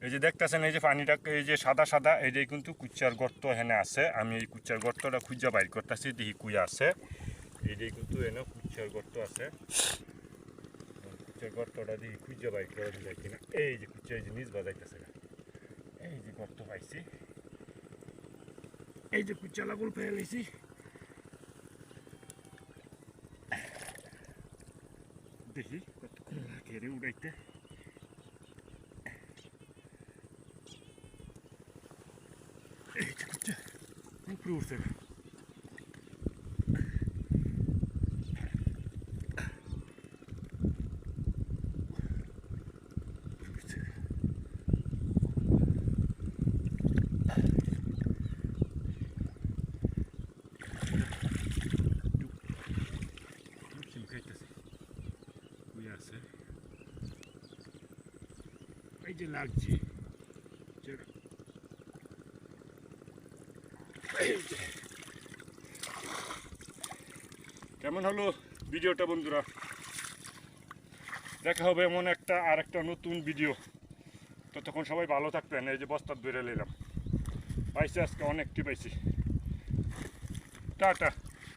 এই যে দেখতেছেন এই যে পানিটা এই যে সাদা সাদা এইটাই কিন্তু কুচ্চার গর্ত এখানে আছে। আমি এই কুচ্চার গর্তটা খুঁজা বাইর করতেছি, দেখি কুইয়া আছে। এইটাই কিন্তু এনে কুচ্চার গর্ত আছে। কুচ্চার গর্তটা দেখি খুঁজা বাইর করা যায় কিনা। এই যে কুচ্চা এই যে নিচ বাজাইতেছে, এই যে গর্ত পাইছি, এই যে কুচ্চা লাগুল পেয়ে নিছি। দেখি কতক্ষণ ঘেরে উড়াইতে। এই যে কুচ্চা উপরে উঠছে, আছে এই যে লাগছে। কেমন হলো ভিডিওটা বন্ধুরা? দেখা হবে এমন একটা আর একটা নতুন ভিডিও। ততক্ষণ সবাই ভালো থাকবেন। এই যে বস্তার ধরে নিলাম, পাইছি আজকে অনেকটি পাইছি। টাটা।